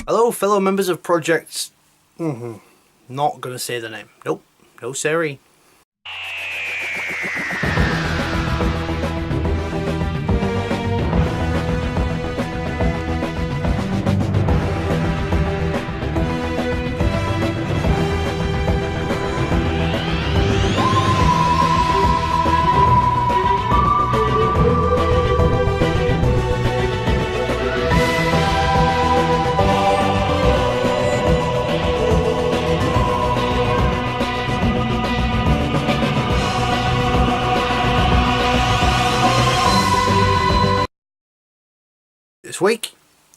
Hello, fellow members of Project... Not gonna say the name. Nope. No siree. This week,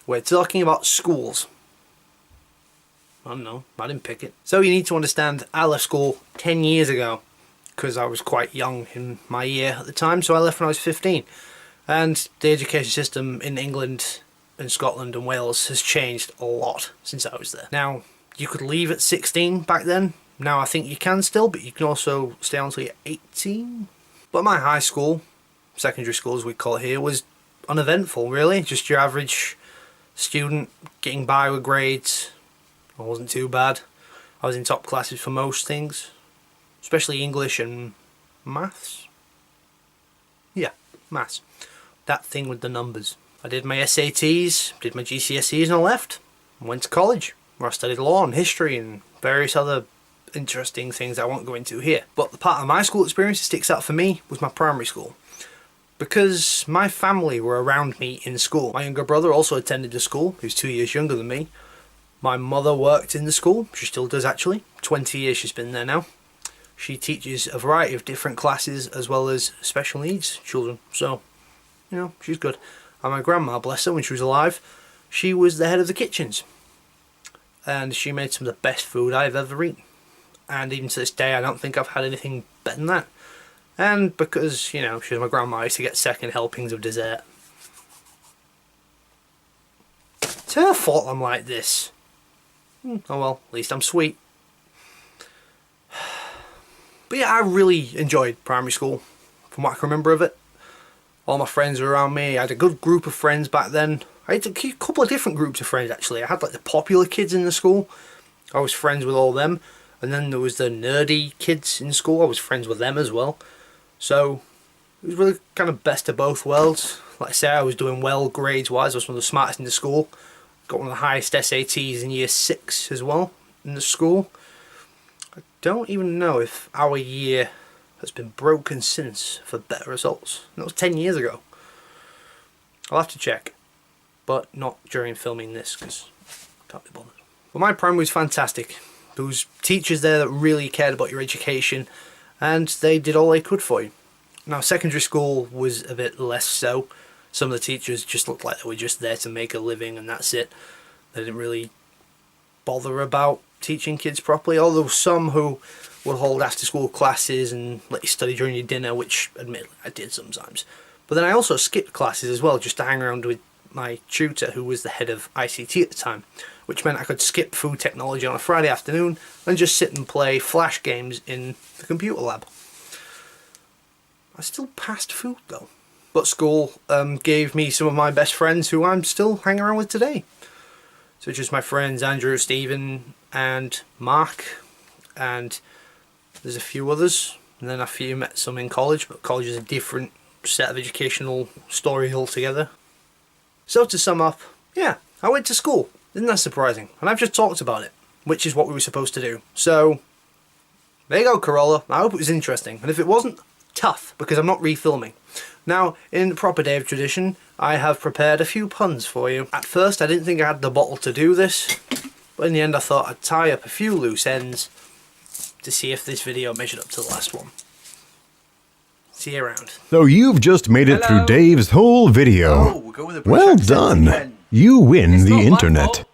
we're talking about schools. I don't know, I didn't pick it. So you need to understand, I left school 10 years ago because I was quite young in my year at the time, so I left when I was 15. And the education system in England and Scotland and Wales has changed a lot since I was there. Now, you could leave at 16 back then. Now I think you can still, but you can also stay on until you're 18. But my high school, secondary school as we call it here, was uneventful really, just your average student getting by with grades. I wasn't too bad. I was in top classes for most things, especially English and maths. Yeah, maths. That thing with the numbers. I did my SATs, did my GCSEs and I left. I went to college where I studied law and history and various other interesting things I won't go into here. But the part of my school experience that sticks out for me was my primary school. Because my family were around me in school. My younger brother also attended the school, who's 2 years younger than me. My mother worked in the school, she still does actually. 20 years she's been there now. She teaches a variety of different classes as well as special needs children. So, you know, she's good. And my grandma, bless her, when she was alive, she was the head of the kitchens. And she made some of the best food I've ever eaten. And even to this day, I don't think I've had anything better than that. And because, you know, she was my grandma, I used to get second helpings of dessert. It's her fault I'm like this. Oh well, at least I'm sweet. But yeah, I really enjoyed primary school, from what I can remember of it. All my friends were around me. I had a good group of friends back then. I had a couple of different groups of friends actually. I had like the popular kids in the school. I was friends with all them. And then there was the nerdy kids in school. I was friends with them as well. So it was really kind of best of both worlds. Like I say, I was doing well grades wise. I was one of the smartest in the school. Got one of the highest SATs in year 6 as well in the school. I don't even know if our year has been broken since for better results. That was 10 years ago. I'll have to check. But not during filming this because I can't be bothered. But my primary was fantastic. There was teachers there that really cared about your education. And they did all they could for you. Now secondary school was a bit less so. Some of the teachers just looked like they were just there to make a living and that's it. They didn't really bother about teaching kids properly. Although some who would hold after school classes and let you study during your dinner, which admittedly I did sometimes. But then I also skipped classes as well just to hang around with my tutor who was the head of ICT at the time. Which meant I could skip food technology on a Friday afternoon and just sit and play flash games in the computer lab. I still passed food though. But school gave me some of my best friends who I'm still hanging around with today. Such as my friends Andrew, Stephen and Mark. And there's a few others. And then a few met some in college, but college is a different set of educational story altogether. So to sum up, yeah, I went to school. Isn't that surprising? And I've just talked about it, which is what we were supposed to do. So, there you go, Corolla. I hope it was interesting. And if it wasn't, tough, because I'm not refilming. Now, in the proper Dave tradition, I have prepared a few puns for you. At first, I didn't think I had the bottle to do this, but in the end I thought I'd tie up a few loose ends to see if this video measured up to the last one. See you around. So you've just made it through Dave's whole video. We'll go with a Well British accent done. again. You win It's the not my internet. fault.